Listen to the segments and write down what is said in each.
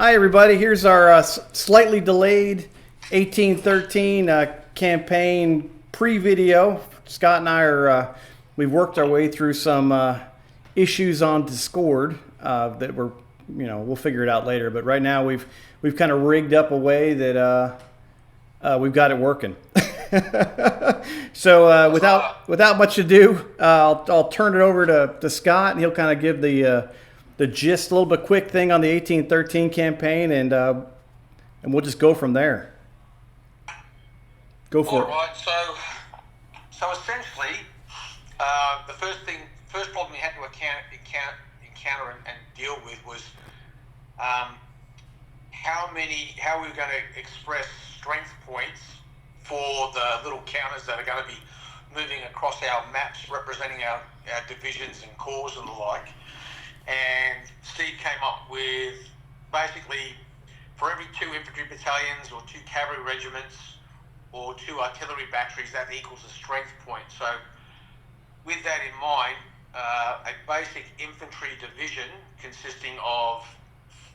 Hi, everybody. Here's our slightly delayed 1813 campaign pre-video. Scott and I we've worked our way through some issues on Discord that we'll figure it out later. But right now we've kind of rigged up a way that we've got it working. So without much ado, I'll turn it over to Scott, and he'll kind of give the gist, a little bit quick thing on the 1813 campaign, and we'll just go from there. Go for it. All right. So essentially, the first problem we had to encounter and deal with was how we were going to express strength points for the little counters that are going to be moving across our maps representing our divisions and corps and the like. And Steve came up with basically for every 2 infantry battalions or 2 cavalry regiments or 2 artillery batteries, that equals a strength point. So with that in mind, a basic infantry division consisting of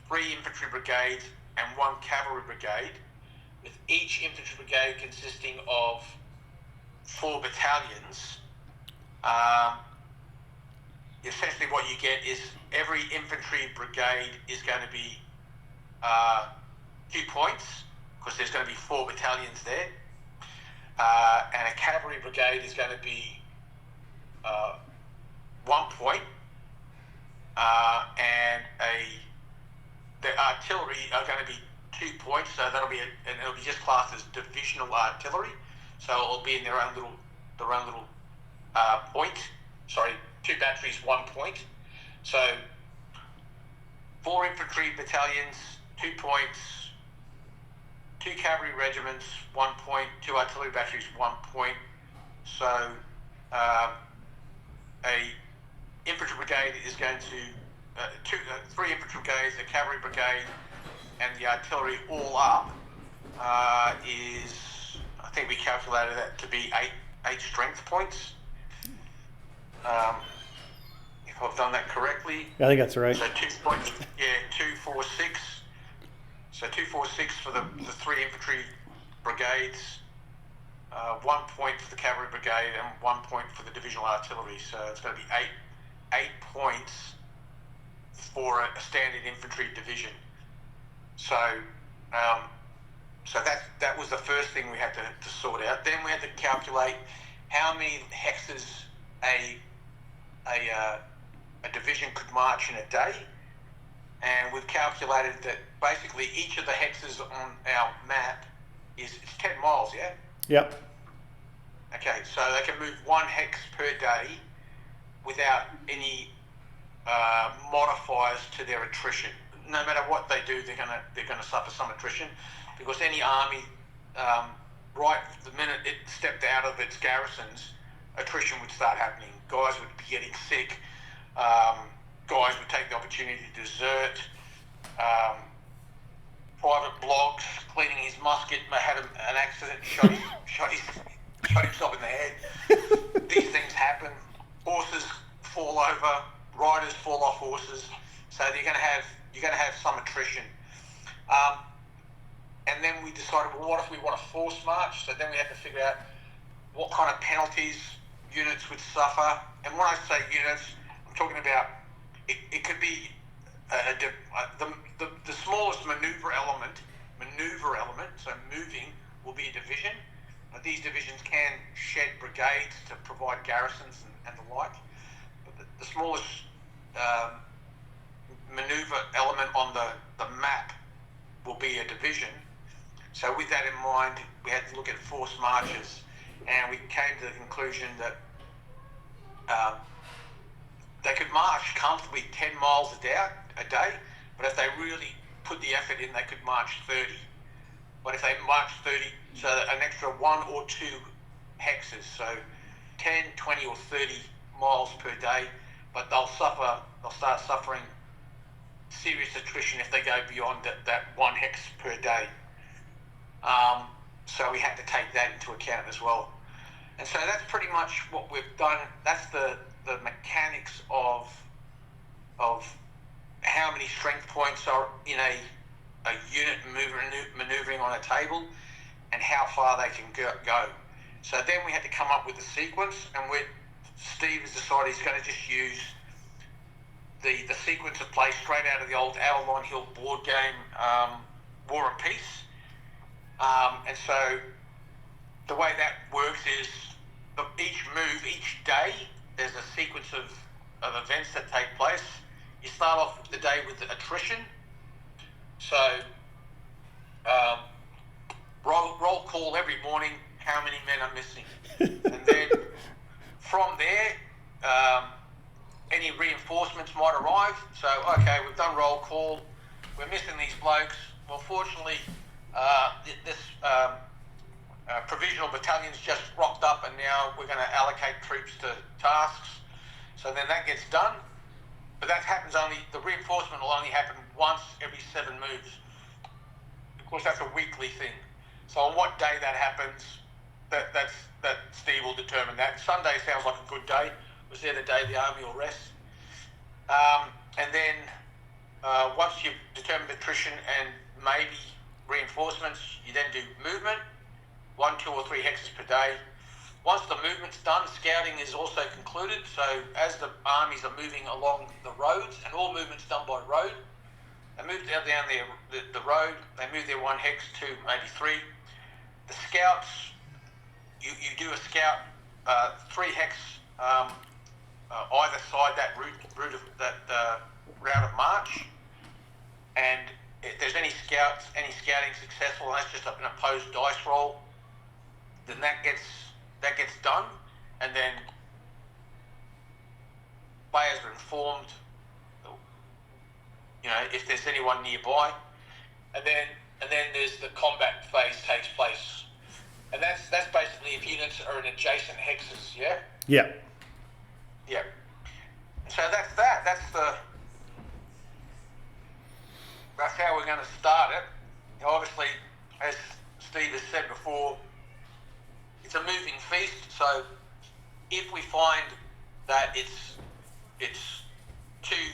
3 infantry brigades and 1 cavalry brigade, with each infantry brigade consisting of 4 battalions. Essentially what you get is every infantry brigade is going to be 2 points, because there's going to be 4 battalions there, and a cavalry brigade is going to be 1 point, and the artillery are going to be 2 points, so it'll be just classed as divisional artillery, so it'll be in their own little point. Sorry, 2 batteries, 1 point. So 4 infantry battalions, 2 points, 2 cavalry regiments, 1 point, 2 artillery batteries, 1 point. So a infantry brigade is going to 3 infantry brigades, a cavalry brigade, and the artillery all up is, I think we calculated that to be 8 strength points. If I've done that correctly. I think that's right. So 2 points, 2, 4, 6. So 2, 4, 6 for the 3 infantry brigades, 1 point for the cavalry brigade, and 1 point for the divisional artillery. So it's going to be 8 points for a standard infantry division. So that was the first thing we had to sort out. Then we had to calculate how many hexes a division could march in a day, and we've calculated that basically each of the hexes on our map it's 10 miles. Yeah. Yep. Okay, so they can move 1 hex per day without any modifiers to their attrition. No matter what they do, they're gonna suffer some attrition, because any army, right the minute it stepped out of its garrisons, attrition would start happening. Guys would be getting sick. Guys would take the opportunity to desert. Private Bloggs cleaning his musket had an accident, shot himself in the head. These things happen. Horses fall over. Riders fall off horses. So you're going to have some attrition. And then we decided, well, what if we want a force march? So then we had to figure out what kind of penalties units would suffer. And when I say units, I'm talking about it could be the smallest maneuver element. So moving will be a division. These divisions can shed brigades to provide garrisons and the like. But the smallest maneuver element on the map will be a division. So with that in mind, we had to look at force marches, and we came to the conclusion that they could march comfortably 10 miles a day, but if they really put the effort in, they could march 30. But if they march 30, so an extra 1 or 2 hexes, so 10, 20 or 30 miles per day, but they'll start suffering serious attrition if they go beyond that 1 hex per day. So we had to take that into account as well. And so that's pretty much what we've done. That's the mechanics of how many strength points are in a a unit maneuvering on a table and how far they can go. So then we had to come up with a sequence, and Steve has decided he's going to just use the sequence of play straight out of the old Avalon Hill board game, War and Peace. And so the way that works is each day, there's a sequence of events that take place. You start off the day with the attrition. So roll call every morning, how many men are missing. And then from there, any reinforcements might arrive. So, okay, we've done roll call. We're missing these blokes. Well, fortunately, this provisional battalion's just rocked up, and now we're going to allocate troops to tasks. So then that gets done. But that happens the reinforcement will only happen once every 7 moves. Of course, that's a weekly thing. So on what day that happens, that Steve will determine that. Sunday sounds like a good day. Was there the day the army will rest? And then once you've determined attrition and maybe reinforcements, you then do movement, 1, 2 or 3 hexes per day. Once the movement's done, scouting is also concluded. So as the armies are moving along the roads, and all movement's done by road, they move down the road, they move their 1 hex, 2, maybe 3. The scouts, you do a scout 3 hex either side that route of that route of march, and if there's any scouting successful, and that's just an opposed dice roll, then that gets done, and then players are informed, if there's anyone nearby, and then there's the combat phase takes place, and that's basically if units are in adjacent hexes. Yeah. So that's that. That's how we're going to start it. Obviously, as Steve has said before, it's a moving feast. So if we find that it's too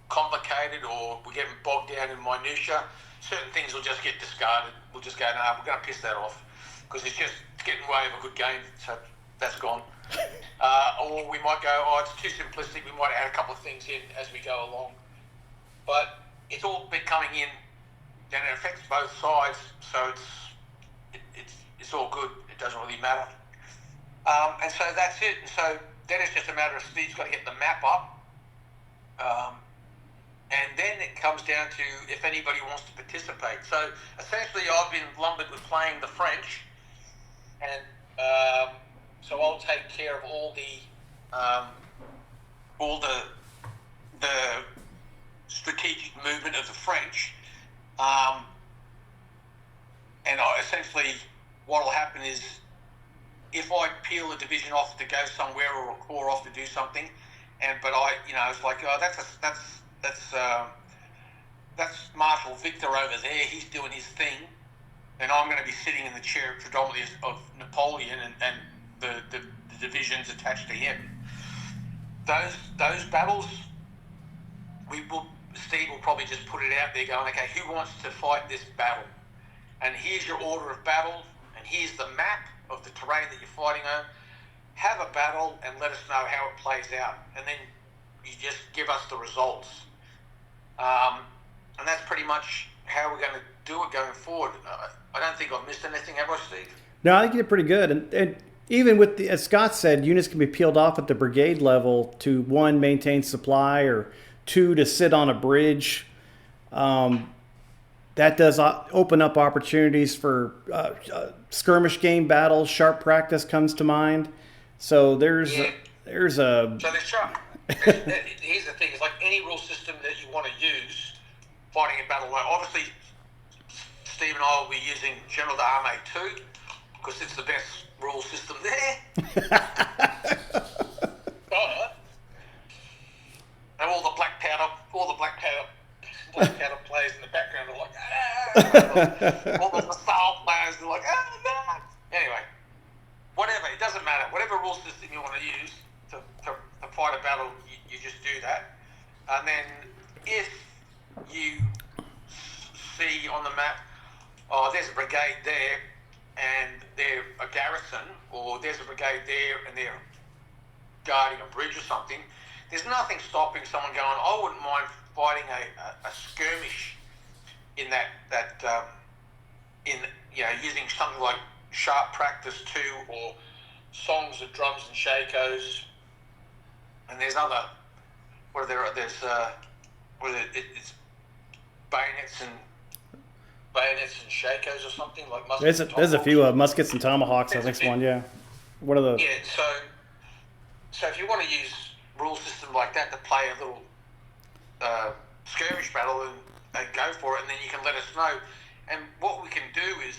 complicated, or we're getting bogged down in minutiae, certain things will just get discarded. We'll just go, no, we're going to piss that off because it's getting way of a good game. So that's gone. Or we might go, it's too simplistic. We might add a couple of things in as we go along. But it's all been coming in, and it affects both sides. So it's all good. It doesn't really matter. And so that's it. And so then it's just a matter of Steve's got to get the map up. And then it comes down to if anybody wants to participate. So essentially, I've been lumbered with playing the French, and so I'll take care of all the strategic movement of the French. And essentially, what will happen is, if I peel a division off to go somewhere, or a corps off to do something, but it's like, that's Marshal Victor over there. He's doing his thing, and I'm going to be sitting in the chair predominantly of Napoleon and the divisions attached to him. Those battles, Steve will probably just put it out there, going, okay, who wants to fight this battle? And here's your order of battle, and here's the map of the terrain that you're fighting on. Have a battle and let us know how it plays out, and then you just give us the results. And that's pretty much how we're going to do it going forward. I don't think I've missed anything, have I, Steve? No, I think you did pretty good. And even with as Scott said, units can be peeled off at the brigade level to, 1, maintain supply, or 2, to sit on a bridge. That does open up opportunities for skirmish game battles. Sharp practice comes to mind. So there's a... So there's sharp. Here's the thing: it's like any rule system that you want to use, fighting a battle. Obviously, Steve and I will be using General d'Armée 2 because it's the best rule system there. And all the black powder players in the background are like, all the assault players are like, no. Anyway, whatever, it doesn't matter. Whatever rule system you want to use to fight a battle, you just do that. And then if you see on the map, oh, there's a brigade there, and they're a garrison, or there's a brigade there, and they're guarding a bridge or something. There's nothing stopping someone going, I wouldn't mind fighting a skirmish in using something like Sharp Practice 2 or Songs of Drums and Shakos. And there's other, it's bayonets and shakos or something like muskets. There's a few muskets and tomahawks. I think's one. Yeah. What are the? Yeah. So if you want to use rule system like that to play a little skirmish battle, and go for it, and then you can let us know. And what we can do is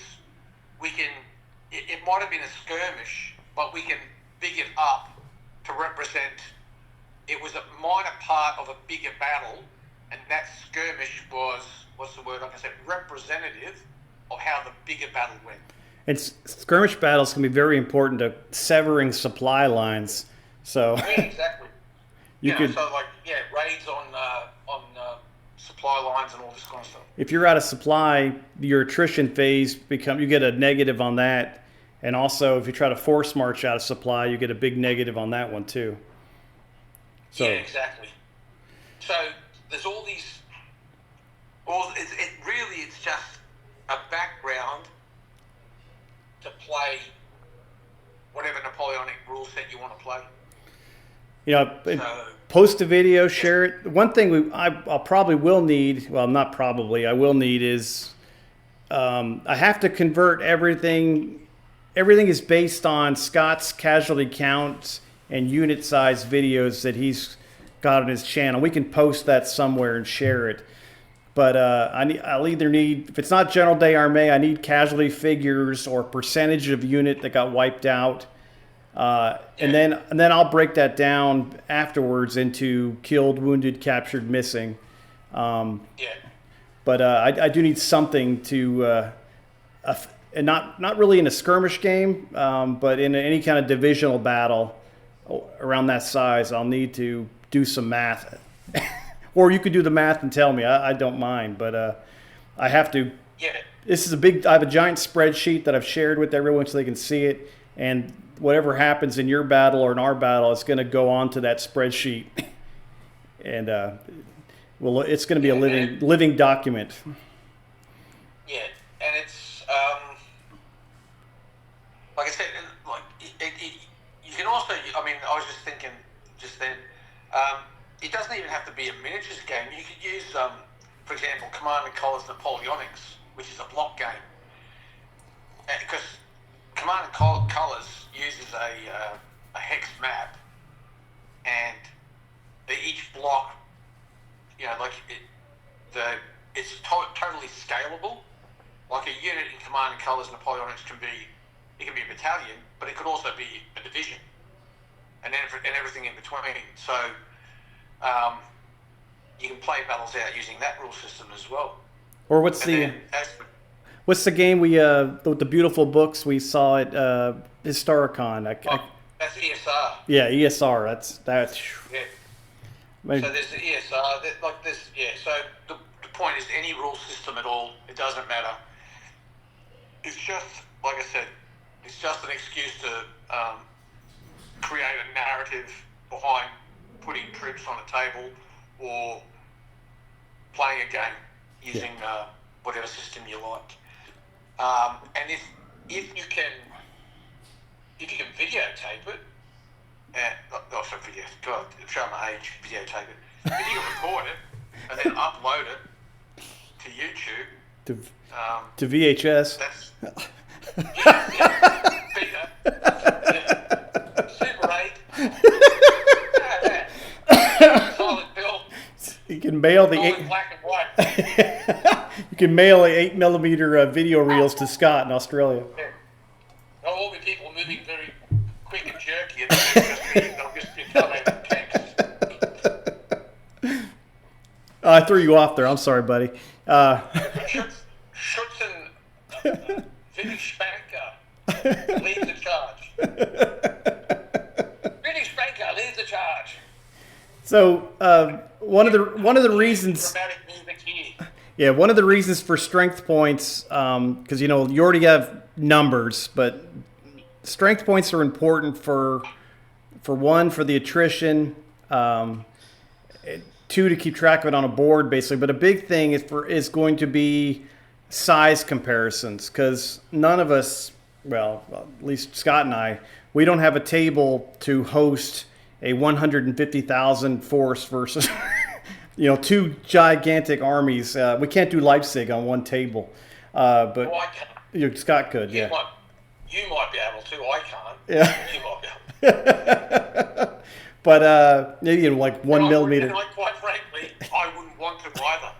it might have been a skirmish, but we can big it up to represent. It was a minor part of a bigger battle, and that skirmish was, what's the word? Like I said, representative of how the bigger battle went. And skirmish battles can be very important to severing supply lines. So yeah, exactly. Raids on supply lines and all this kind of stuff. If you're out of supply, your attrition phase you get a negative on that, and also if you try to force march out of supply, you get a big negative on that one too. So, yeah, exactly. So there's all these. It's just a background to play whatever Napoleonic rule set you want to play. Post a video, share it. One thing I'll probably will need. Well, not probably. I will need is I have to convert everything. Everything is based on Scott's casualty counts and unit size videos that he's got on his channel. We can post that somewhere and share it. But I'll either need, if it's not General des Armées, I need casualty figures or percentage of unit that got wiped out. And then I'll break that down afterwards into killed, wounded, captured, missing. But I do need something to, and not really in a skirmish game, but in any kind of divisional battle around that size, I'll need to do some math. Or you could do the math and tell me. I don't mind, but I have to. Yeah. This is I have a giant spreadsheet that I've shared with everyone so they can see it, and whatever happens in your battle or in our battle, it's going to go onto that spreadsheet, and it's going to be a living document. Yeah, and it's like I said, you can also. I mean, I was just thinking just then. It doesn't even have to be a miniatures game. You could use, for example, Command & Colors Napoleonics, which is a block game, because Command & Colors uses a hex map, and each block, it's totally scalable. Like a unit in Command & Colors Napoleonics can be a battalion, but it could also be a division, and everything in between. So you can play battles out using that rule system as well. Or what's the game the beautiful books we saw at Historicon? That's ESR. Yeah, ESR. That's. Yeah. Maybe. So there's the ESR. So the point is, any rule system at all, it doesn't matter. It's just, like I said, it's just an excuse to create a narrative behind putting troops on a table or playing a game using whatever system you like. And if you can videotape it, God, show my age, videotape it. If you can record it and then upload it to YouTube, to VHS. That's beta. Super 8. Solid bill. You can mail the black and white. You can mail the 8mm video reels to Scott in Australia. Yeah. All the people moving very quick and jerky, and they'll just be telling text. I threw you off there. I'm sorry, buddy. Schutzen, Finnish Spanker leads the charge. Finnish Spanker leads the charge. So one of the reasons. Dramatic music here. Yeah, one of the reasons for strength points, because you already have numbers, but strength points are important for one, for the attrition, two, to keep track of it on a board, basically. But a big thing is going to be size comparisons, because none of us, well, at least Scott and I, we don't have a table to host a 150,000 force versus two gigantic armies. We can't do Leipzig on one table, but Well, I can. Scott could. You Yeah. you might be able to. I can't. Yeah. You might be able to. But like 1 millimeter. And quite frankly, I wouldn't want to either.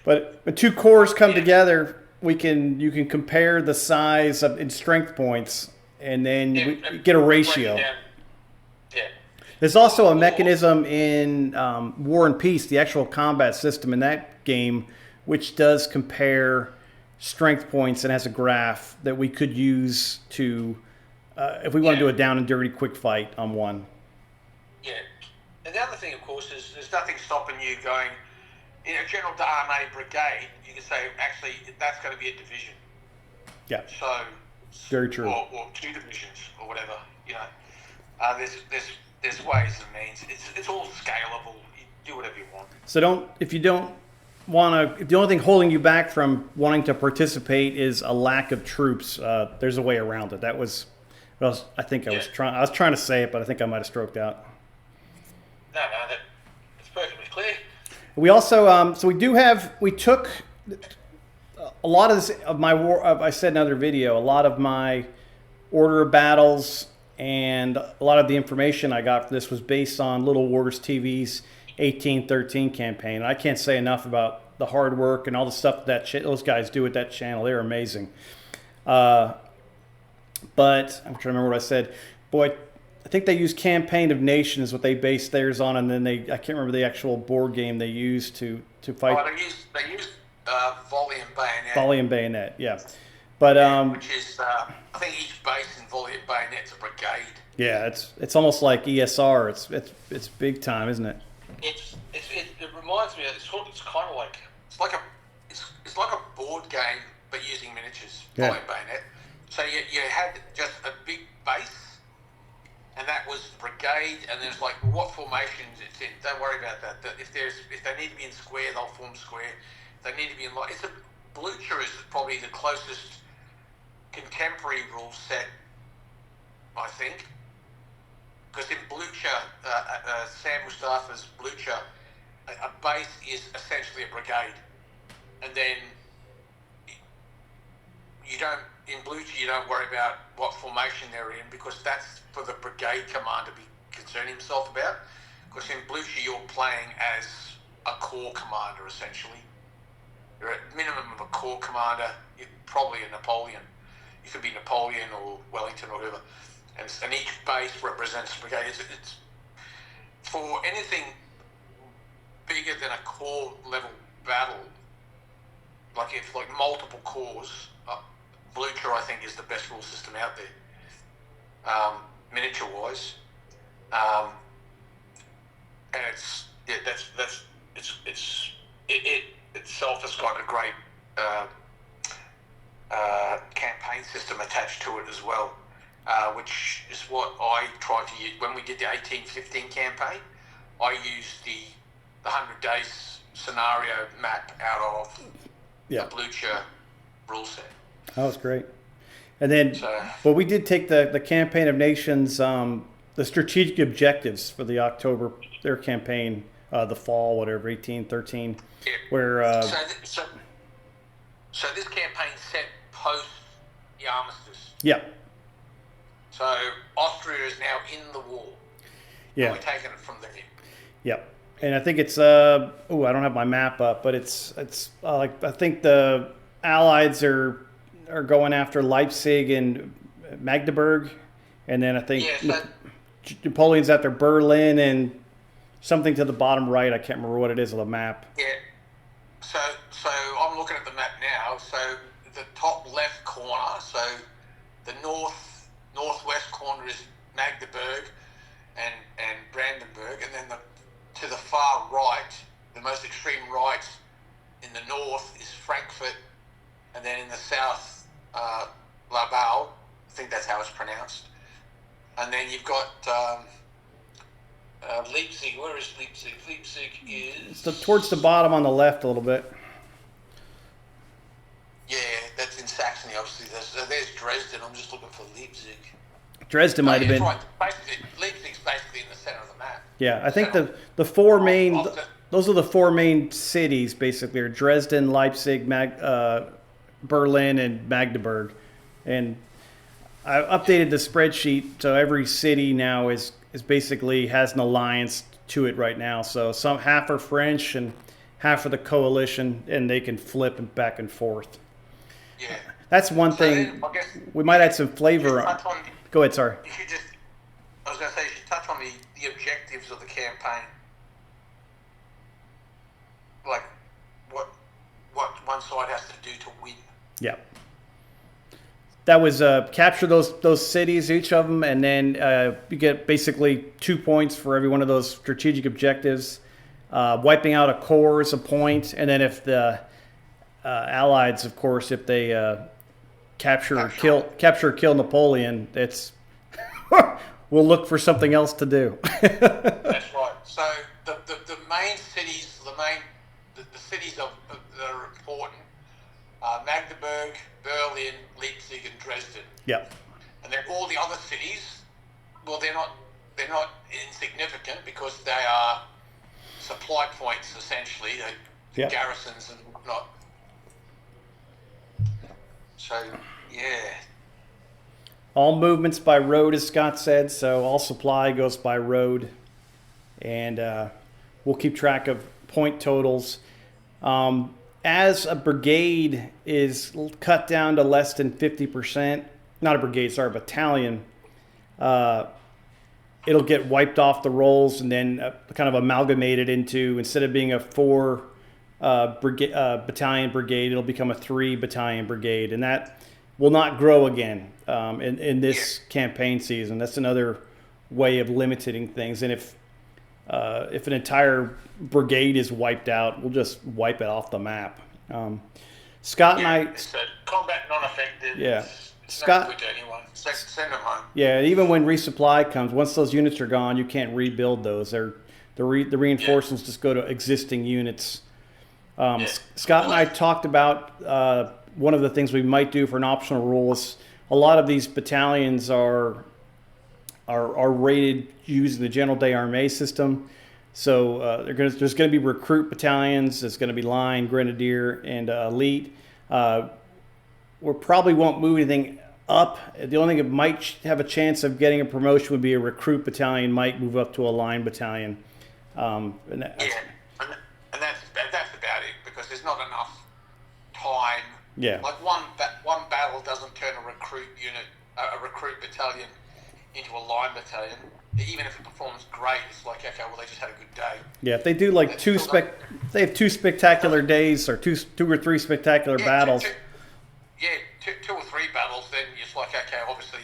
But when two cores come together, you can compare the size in strength points, and then you get a ratio. Yeah. There's also a mechanism in War and Peace, the actual combat system in that game, which does compare strength points and has a graph that we could use to, if we want to do a down and dirty quick fight on one. Yeah. And the other thing, of course, is there's nothing stopping you going, in a general d'armée brigade, you can say, actually, that's going to be a division. Yeah. So, very true. Or two divisions, or whatever. There's ways and means. It's all scalable. You do whatever you want. So if the only thing holding you back from wanting to participate is a lack of troops, there's a way around it. That was, I was trying to say it, but I think I might have stroked out. No, that's perfectly clear. We also, we took a lot of this, of my war, I said in another video, a lot of my order of battles and a lot of the information I got for this was based on Little Wars TV's 1813 campaign. And I can't say enough about the hard work and all the stuff those guys do at that channel. They're amazing. But I'm trying to remember what I said. Boy, I think they use Campaign of Nations, what they based theirs on, and then I can't remember the actual board game they used to fight. Oh, they used Volley and Bayonet. Volley and Bayonet, yeah. But which is, I think each base in Volley and Bayonet's a brigade. Yeah, it's almost like ESR. It's big time, isn't it? It reminds me. It's kind of like it's like a board game, but using miniatures. Yeah. Volley and Bayonet. So you had just a big base, and that was the brigade, and there's like what formations it's in. Don't worry about that. If they need to be in square, they'll form square. If they need to be in line. Blucher is probably the closest contemporary rule set, I think, because in Blucher, Sam Mustafa's Blucher, a base is essentially a brigade, and then in Blucher you don't worry about what formation they're in, because that's for the brigade commander to be concerning himself about, because in Blucher you're playing as a corps commander essentially. You're at minimum of a corps commander, you're probably a Napoleon. You could be Napoleon or Wellington or whatever. And each base represents a brigade. It's for anything bigger than a corps level battle, like multiple corps, Blucher I think is the best rule system out there, miniature wise. And it itself has got a great campaign system attached to it as well, which is what I tried to use when we did the 1815 campaign. I used the 100 days scenario map out of the Blucher rule set. That was great. And then, but we did take the Campaign of Nations, the strategic objectives for the October, their campaign, the fall, whatever, 1813, where... So this campaign set post the armistice. Yeah. So Austria is now in the war. Yeah. We're taking it from there. Yep. And I think it's I don't have my map up, but it's like I think the Allies are going after Leipzig and Magdeburg, and then I think Napoleon's after Berlin and something to the bottom right. I can't remember what it is on the map. Yeah. So I'm looking at the map now. So the top left corner, so the northwest corner is Magdeburg and Brandenburg, and then to the far right the most extreme right in the north is Frankfurt, and then in the south, Laval. I think that's how it's pronounced. And then you've got Leipzig. Where is Leipzig? Leipzig is... So towards the bottom on the left a little bit. Yeah, that's in Saxony, obviously. There's Dresden. I'm just looking for Leipzig. Dresden might have been... Right. Basically, Leipzig's basically in the center of the map. Yeah, I think the four main... Those are the four main cities, basically, are Dresden, Leipzig, Berlin, and Magdeburg. And I updated the spreadsheet, so every city now is basically has an alliance to it right now. So half are French and half are the coalition, and they can flip back and forth. Yeah. That's one thing. I guess we might add some flavor on. Go ahead, sorry. I was going to say, you should touch on the objectives of the campaign. Like, what one side has to do to win. Yeah. That was capture those cities, each of them, and then you get basically 2 points for every one of those strategic objectives. Wiping out a core is a point, and then if the Allies, of course, if they capture or kill Napoleon, it's we'll look for something else to do. That's right. So the main cities, the cities that are important are Magdeburg, Berlin, Leipzig, and Dresden. Yep. And then all the other cities, well, they're not insignificant because they are supply points essentially, the garrisons and whatnot. So yeah. All movements by road, as Scott said, so all supply goes by road, and we'll keep track of point totals. As a brigade is cut down to less than 50%, not a brigade, sorry, a battalion, it'll get wiped off the rolls and then kind of amalgamated into, instead of being a 4 battalion brigade, it'll become a 3 battalion brigade, and that will not grow again in this campaign season. That's another way of limiting things. And if an entire brigade is wiped out, we'll just wipe it off the map. Scott and I... So combat non-effective. Yeah. Scott, not good to anyone. Send them home. Yeah, even when resupply comes, once those units are gone, you can't rebuild those. The reinforcements just go to existing units. Scott and I talked about one of the things we might do for an optional rule is a lot of these battalions are rated using the General des Armées system. So there's going to be recruit battalions. There's going to be line, grenadier, and elite. We probably won't move anything up. The only thing that might have a chance of getting a promotion would be a recruit battalion might move up to a line battalion. And that's about it, because there's not enough time. Yeah. Like one battle doesn't turn a recruit battalion into a line battalion. Even if it performs great, it's like, okay, well, they just had a good day. Yeah, if they do like they have 2 spectacular days or two or three spectacular battles. Two or three battles, then it's like, okay, obviously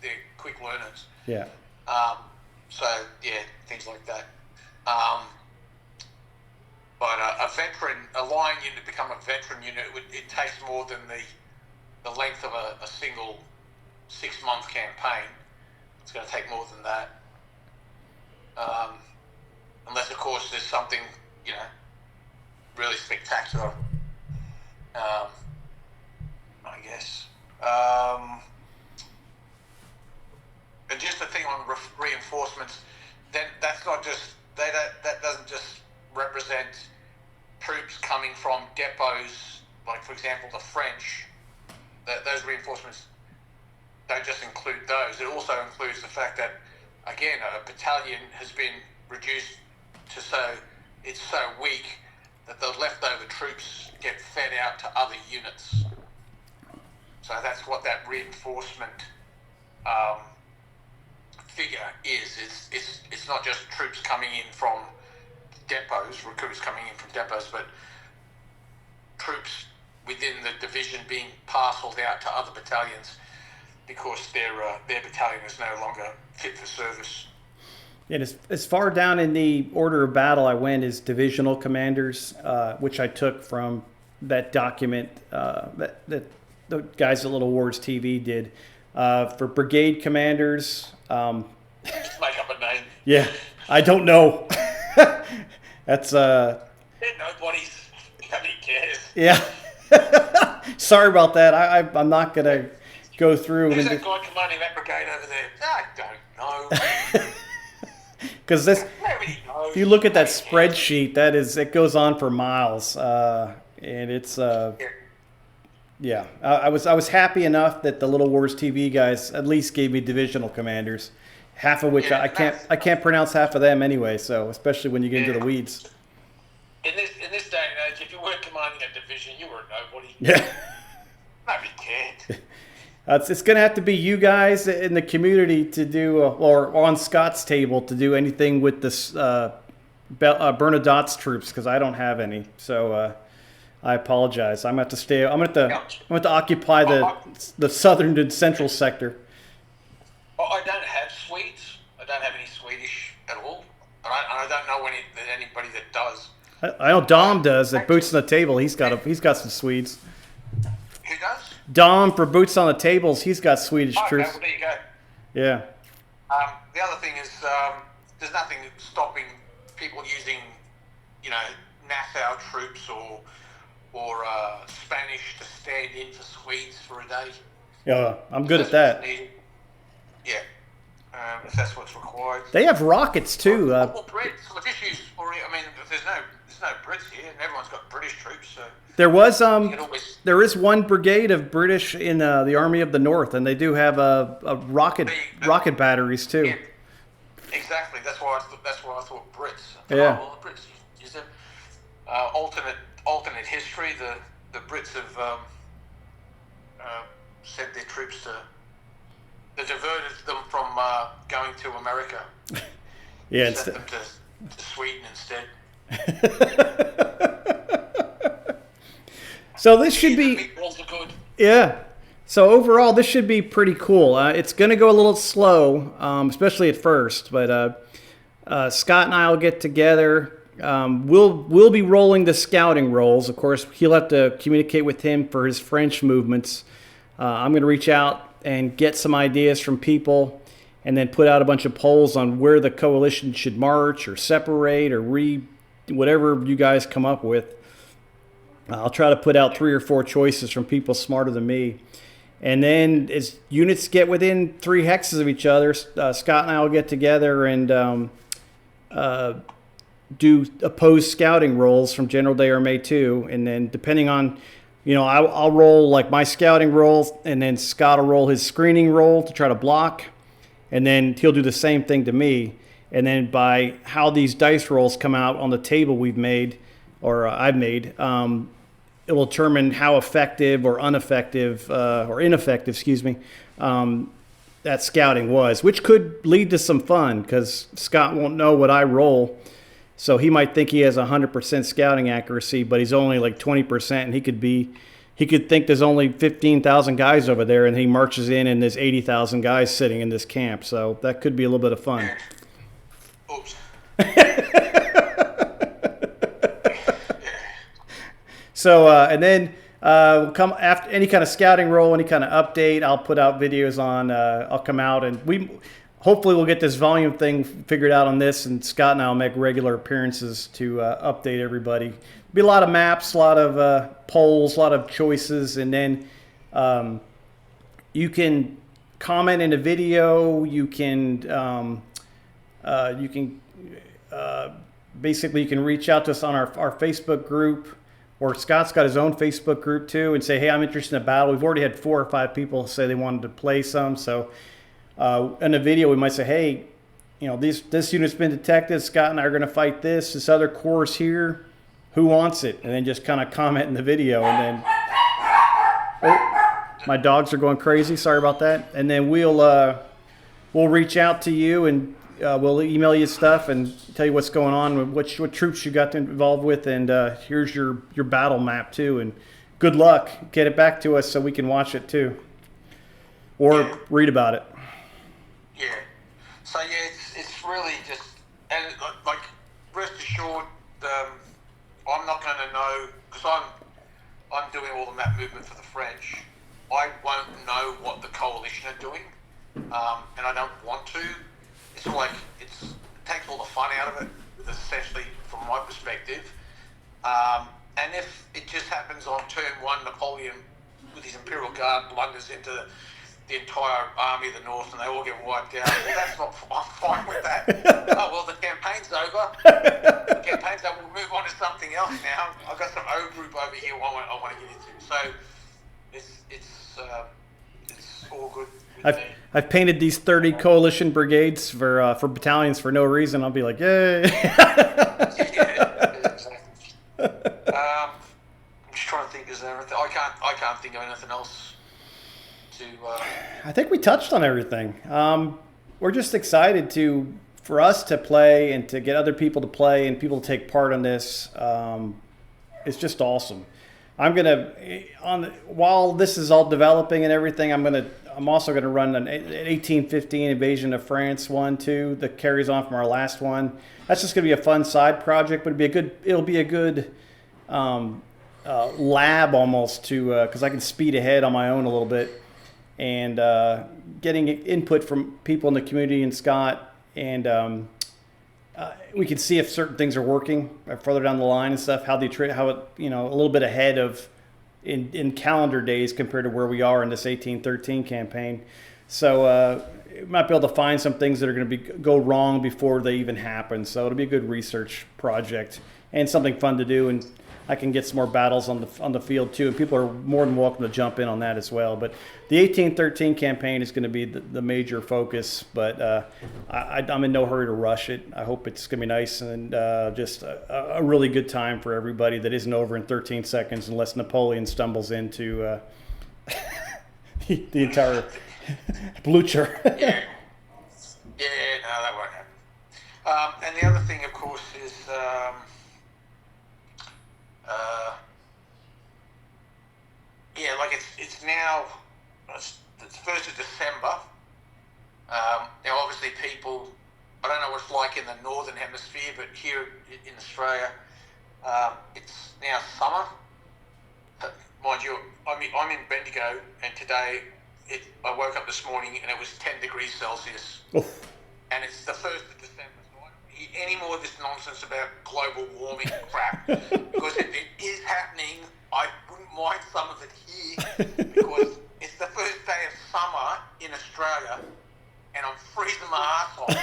they're quick learners. Yeah. So yeah, things like that. But a line unit become a veteran unit. It takes more than the length of a single 6-month campaign. It's going to take more than that. Unless, of course, there's something, really spectacular. I guess. And just the thing on reinforcements, then that's not just, that doesn't just represent troops coming from depots, like, for example, the French. Those reinforcements don't just include those. It also includes the fact that, again, a battalion has been reduced to it's so weak that the leftover troops get fed out to other units. So that's what that reinforcement figure is. It's not just troops coming in from depots, recruits coming in from depots, but troops within the division being parceled out to other battalions because their battalion is no longer fit for service. And as far down in the order of battle I went is divisional commanders, which I took from that document that the guys at Little Wars TV did. For brigade commanders, Just make up a name. yeah, I don't know. That's Nobody's. Nobody cares. yeah. Sorry about that. I'm not gonna go through. Who's that guy commanding that brigade over there? I don't know. Because this, Nobody knows. if you look at that Nobody cares. spreadsheet, it goes on for miles, and it's yeah. I was happy enough that the Little Wars TV guys at least gave me divisional commanders, half of which Yeah, I can't pronounce half of them anyway. So especially when you get into the weeds. In this day and age, if you weren't commanding a division, you were a nobody. Yeah. Nobody cared. It's going to have to be you guys in the community to do, or on Scott's table to do anything with this Bernadotte's troops, because I don't have any. So I apologize. I'm going to have to stay. I'm going to occupy the southern and central sector. Well, I don't have Swedes. I don't have any Swedish at all. And I don't know anybody that does. I know Dom does at Boots on the Table. He's got some Swedes. Who does? Dom for Boots on the Tables. He's got Swedish Okay, troops. well, there you go. Yeah. The other thing is, there's nothing stopping people using, Nassau troops or Spanish to stand in for Swedes for a day. Yeah, I'm good at that. Yeah, if that's what's required. They have rockets too. Or Brits. Well, just use. There's no Brits here, and everyone's got British troops. So there is one brigade of British in the Army of the North, and they do have a rocket batteries too. Yeah, exactly. That's why I thought Brits. Yeah. Well, the Brits use them. Alternate history. The Brits have sent their troops to. They diverted them from going to America. Yeah. Sent them to Sweden instead. So this should be. Meatballs are good. Yeah. So overall, this should be pretty cool. It's going to go a little slow, especially at first. But Scott and I will get together. We'll be rolling the scouting rolls. Of course, he'll have to communicate with him for his French movements. I'm going to reach out and get some ideas from people, and then put out a bunch of polls on where the coalition should march or separate or whatever you guys come up with. I'll try to put out 3 or 4 choices from people smarter than me. And then as units get within 3 hexes of each other, Scott and I will get together and do opposed scouting rolls from General Day Armée 2. And then depending on, I'll roll like my scouting roll, and then Scott will roll his screening roll to try to block. And then he'll do the same thing to me. And then by how these dice rolls come out on the table we've made, or I've made, it will determine how effective or ineffective, that scouting was, which could lead to some fun because Scott won't know what I roll. So he might think he has 100% scouting accuracy, but he's only like 20%, and he could think there's only 15,000 guys over there, and he marches in and there's 80,000 guys sitting in this camp. So that could be a little bit of fun. Oops. So, and then we'll come after any kind of scouting roll, any kind of update. I'll put out videos on. I'll come out, and hopefully we'll get this volume thing figured out on this, and Scott and I will make regular appearances to update everybody. Be a lot of maps, a lot of polls, a lot of choices, and then you can comment in a video. You can basically you can reach out to us on our Facebook group, or Scott's got his own Facebook group too, and say, hey, I'm interested in a battle. We've already had 4 or 5 people say they wanted to play some. So in a video, we might say, hey, this unit's been detected. Scott and I are going to fight this other corps here. Who wants it? And then just kind of comment in the video. And then, my dogs are going crazy. Sorry about that. And then we'll reach out to you, and we'll email you stuff and tell you what's going on, what troops you got involved with, and here's your battle map too. And good luck. Get it back to us so we can watch it too, or read about it. Yeah. So yeah, it's really just, and like rest assured, I'm not going to know because I'm doing all the map movement for the French. I won't know what the coalition are doing, and I don't want to. It's like it takes all the fun out of it, essentially, from my perspective. And if it just happens on turn one, Napoleon with his Imperial Guard blunders into the entire army of the North and they all get wiped out, well, that's not. I'm fine with that. Oh well, the campaign's over. The campaign's over. We'll move on to something else now. I've got some O group over here I want to get into. So it's all good. I've painted these 30 coalition brigades for battalions for no reason. I'll be like, yay! Yeah, exactly. I'm just trying to think. Is there anything? I can't think of anything else to. I think we touched on everything. We're just excited for us to play and to get other people to play and people to take part in this. It's just awesome. While this is all developing and everything, I'm also gonna run an 1815 Invasion of France 1-2 that carries on from our last one. That's just gonna be a fun side project, but it'll be a good lab almost because I can speed ahead on my own a little bit and getting input from people in the community and Scott, and we can see if certain things are working further down the line and stuff. How it a little bit ahead of in calendar days compared to where we are in this 1813 campaign. So we might be able to find some things that are going to go wrong before they even happen. So it'll be a good research project and something fun to do. And I can get some more battles on the field too, and people are more than welcome to jump in on that as well. But the 1813 campaign is going to be the major focus, but I'm in no hurry to rush it. I hope it's going to be nice and just a really good time for everybody that isn't over in 13 seconds unless Napoleon stumbles into the entire Blucher. Yeah, no, that won't happen. And the other thing, of course, is like it's now it's 1st of December. Now, obviously, people, I don't know what it's like in the northern hemisphere, but here in Australia, it's now summer. But mind you, I'm in Bendigo, and today I woke up this morning and it was 10 degrees Celsius. Oof. And it's the 1st of December, so I don't hear any more of this nonsense about global warming crap. Because if it is happening, I wouldn't mind some of it here, because it's the first day of summer in Australia, and I'm freezing my ass off.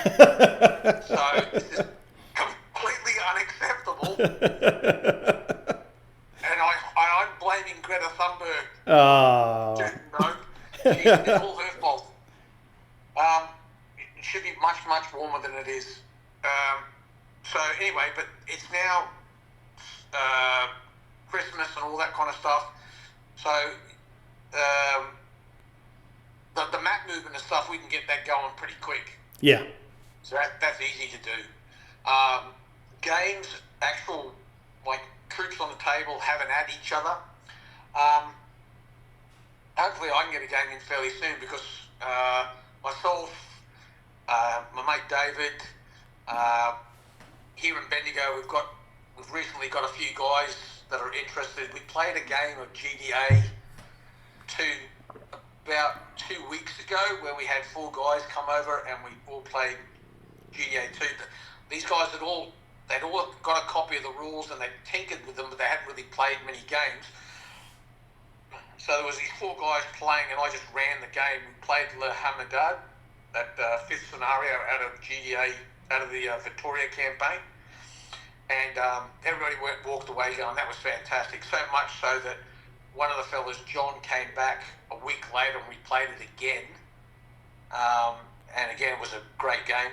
So this is completely unacceptable. And I'm blaming Greta Thunberg. Oh. No, it's all her fault. It should be much, much warmer than it is. So anyway, but it's now Christmas and all that kind of stuff. So the map movement and stuff, we can get that going pretty quick. Yeah. So that's easy to do. Games, actual like troops on the table having at each other. Hopefully I can get a game in fairly soon, because myself, my mate David, here in Bendigo, we've recently got a few guys that are interested. We played a game of GDA 2 about 2 weeks ago, where we had 4 guys come over and we all played GDA 2. These guys they'd all got a copy of the rules and they tinkered with them, but they hadn't really played many games. So there was these 4 guys playing, and I just ran the game. We played Le Hamadad, that 5th scenario out of GDA, out of the Victoria campaign. And everybody walked away going, that was fantastic. So much so that one of the fellas, John, came back a week later and we played it again. And again, it was a great game.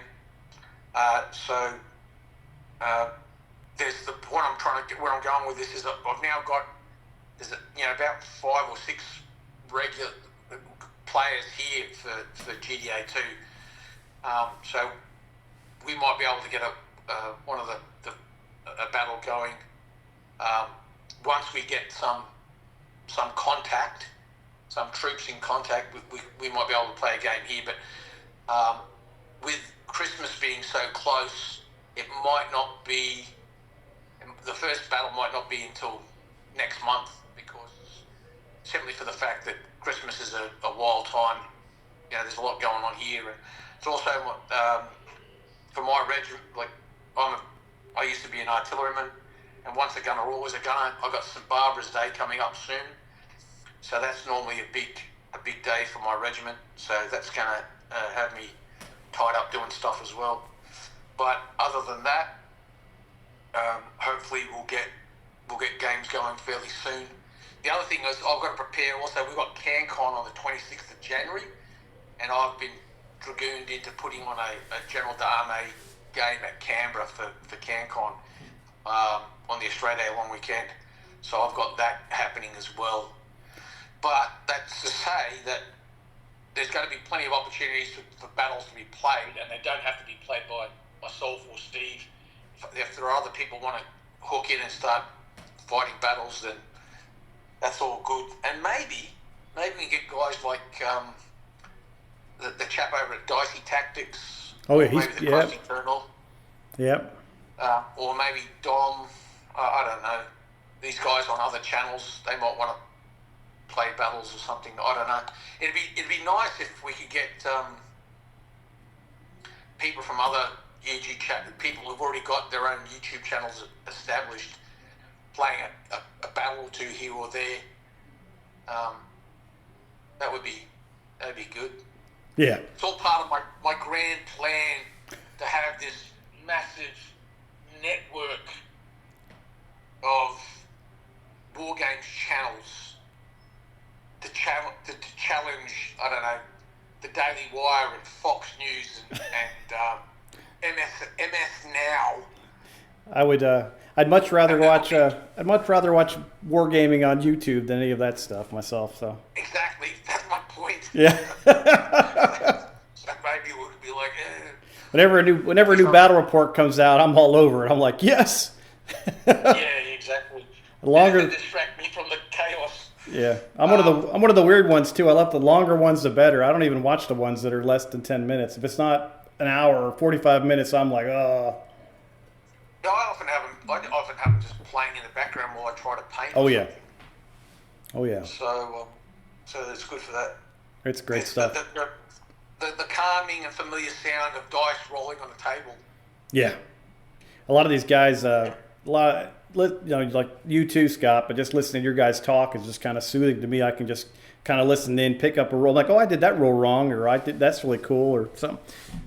There's the point I'm trying to get, where I'm going with this is I've now got about 5 or 6 regular players here for GDA 2. So we might be able to get a battle going once we get some contact, some troops in contact. We might be able to play a game here, but with so close, it might not be, the first battle might not be until next month, because simply for the fact that Christmas is a wild time. You know, there's a lot going on here, and it's also for my regiment. Like I used to be an artilleryman, and once a gunner, always a gunner. I got St Barbara's Day coming up soon, so that's normally a big day for my regiment. So that's gonna have me tied up doing stuff as well. But other than that, hopefully we'll get games going fairly soon. The other thing is I've got to prepare. Also, we've got CanCon on the 26th of January, and I've been dragooned into putting on a General D'Armée game at Canberra for CanCon on the Australia Day long weekend. So I've got that happening as well. But that's to say that there's going to be plenty of opportunities for battles to be played, and they don't have to be played by myself or Steve. If there are other people who want to hook in and start fighting battles, then that's all good. And maybe we can get guys like the chap over at Dicey Tactics. Oh, yeah, maybe the Crusty Colonel. Yep. Or maybe Dom. I don't know. These guys on other channels, they might want to play battles or something. I don't know. It'd be nice if we could get people from other YouTube people who've already got their own YouTube channels established, playing a battle or two here or there. That'd be good. Yeah. It's all part of my grand plan to have this massive network of war games channels to challenge, I don't know, the Daily Wire and Fox News and MS Now. I would. I'd much rather watch. I'd much rather watch wargaming on YouTube than any of that stuff myself. So. Exactly. That's my point. Yeah. So maybe it would be like. Whenever a new battle report comes out, I'm all over it. I'm like, yes. Yeah, exactly. The longer to distract me from the chaos. Yeah, I'm one of the weird ones too. I love the longer ones, the better. I don't even watch the ones that are less than 10 minutes. If it's not an hour or 45 minutes, I'm like, oh. No, I often have them just playing in the background while I try to paint. Oh yeah. Oh yeah. So it's good for that. It's great stuff. The calming and familiar sound of dice rolling on the table. Yeah. A lot of these guys, like you too, Scott, but just listening to your guys talk is just kind of soothing to me. I can just kind of listen in, pick up a roll, like, oh, I did that roll wrong, or that's really cool, or something.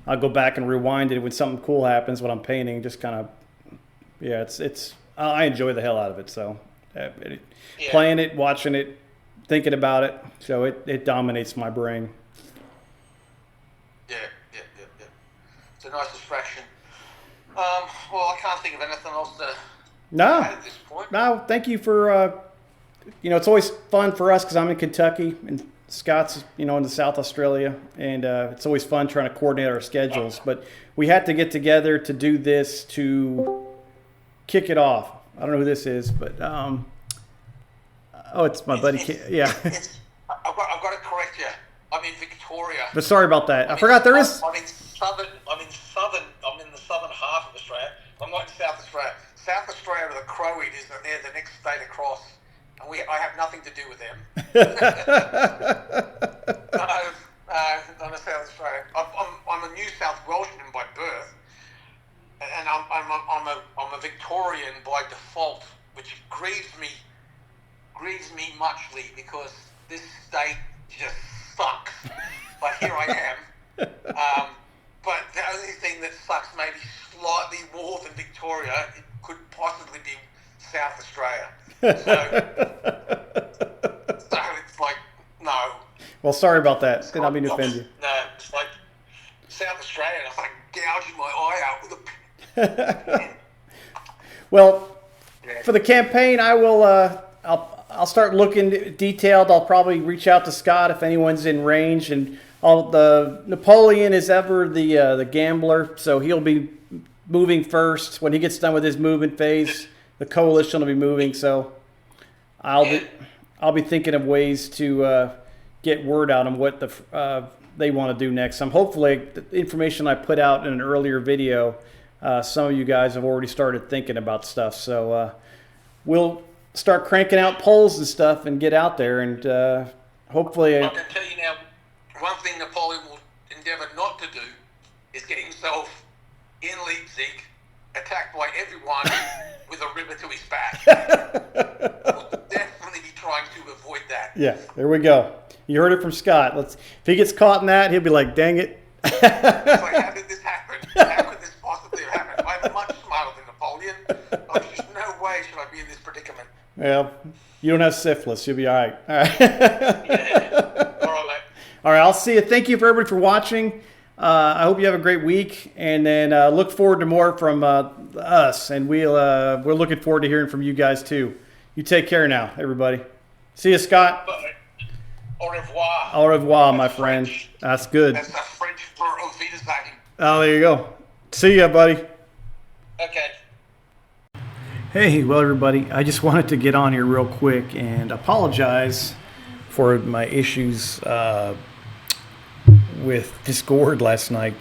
I'll go back and rewind it when something cool happens when I'm painting. Just kind of, yeah, I enjoy the hell out of it. So, playing it, watching it, thinking about it, so it dominates my brain. Yeah. It's a nice distraction. Well, I can't think of anything else to add at this point. No, thank you for, it's always fun for us because I'm in Kentucky and Scott's, in the South Australia, and it's always fun trying to coordinate our schedules. But we had to get together to do this to kick it off. I don't know who this is, but it's my buddy. I've got to correct you. I'm in Victoria. But sorry about that. I forgot there is. I'm in the southern half of Australia. I'm not in South Australia. South Australia are the Crow Eaters, and they're the next state across. And I have nothing to do with them. I'm a South Australian. I'm a New South Welshman by birth, and I'm a Victorian by default, which grieves me muchly because this state just sucks. But here I am. But the only thing that sucks maybe slightly more than Victoria, it could possibly be South Australia. So it's like, no. Well, sorry about that. Did not mean to offend you. No, it's like South Australia. It's like gouging my eye out with a. Well, for the campaign, I will. I'll start looking detailed. I'll probably reach out to Scott if anyone's in range, and the Napoleon is ever the gambler, so he'll be moving first. When he gets done with his movement phase, the coalition will be moving. So I'll be thinking of ways to get word out on what they want to do next. Hopefully the information I put out in an earlier video, some of you guys have already started thinking about stuff. So we'll start cranking out polls and stuff and get out there, and hopefully. I can tell you now, one thing Napoleon will endeavour not to do is get himself in Leipzig attacked by everyone with a river to his back. We'll definitely be trying to avoid that. Yeah, there we go. You heard it from Scott. If he gets caught in that, he'll be like, dang it. It's like, how did this happen? How could this possibly have happened? I'm much smarter than Napoleon. There's just no way should I be in this predicament. Well, you don't have syphilis. You'll be all right. All right. Yeah. All right, mate. All right, I'll see you. Thank you for everybody for watching. I hope you have a great week, and then look forward to more from us, and we're looking forward to hearing from you guys too. You take care now, everybody. See you, Scott. Bye. Au revoir. Au revoir, my friend. French. That's good. That's the French for Auf Wiedersehen. Oh, there you go. See ya, buddy. Okay. Hey, well, everybody, I just wanted to get on here real quick and apologize for my issues with Discord last night.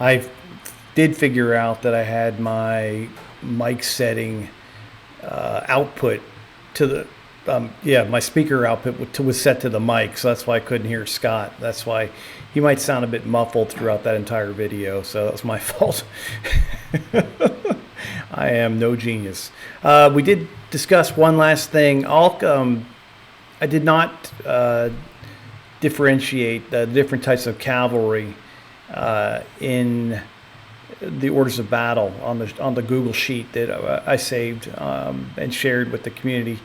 I did figure out that I had my mic setting output to the my speaker output was set to the mic, so that's why I couldn't hear Scott. That's why he might sound a bit muffled throughout that entire video, so that was my fault. I am no genius. We did discuss one last thing. I did not differentiate the different types of cavalry in the orders of battle on the Google sheet that I saved and shared with the community.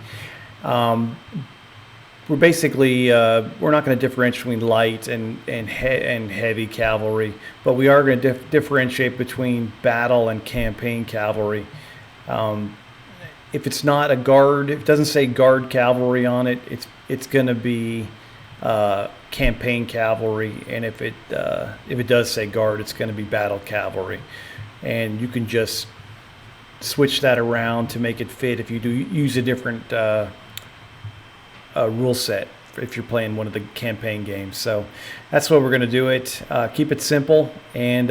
We're basically we're not going to differentiate between light and heavy cavalry, but we are going to differentiate between battle and campaign cavalry. If it's not a guard, if it doesn't say guard cavalry on it, it's going to be campaign cavalry, and if it does say guard, it's going to be battle cavalry, and you can just switch that around to make it fit if you do use a different rule set if you're playing one of the campaign games. So that's what we're going to do it. Keep it simple, and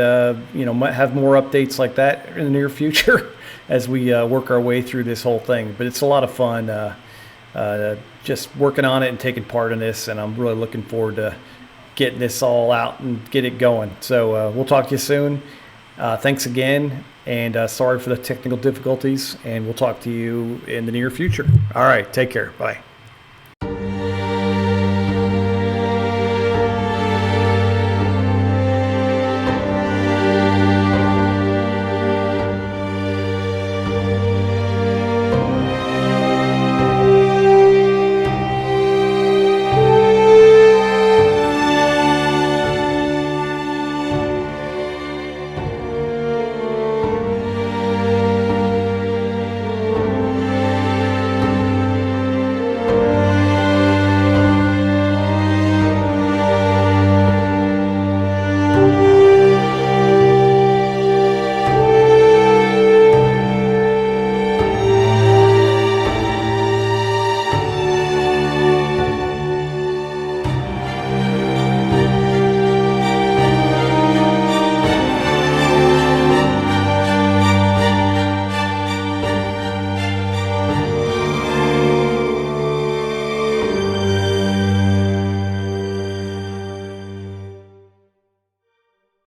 might have more updates like that in the near future as we work our way through this whole thing. But it's a lot of fun just working on it and taking part in this, and I'm really looking forward to getting this all out and get it going. So we'll talk to you soon. Thanks again, and sorry for the technical difficulties, and we'll talk to you in the near future. All right, take care. Bye.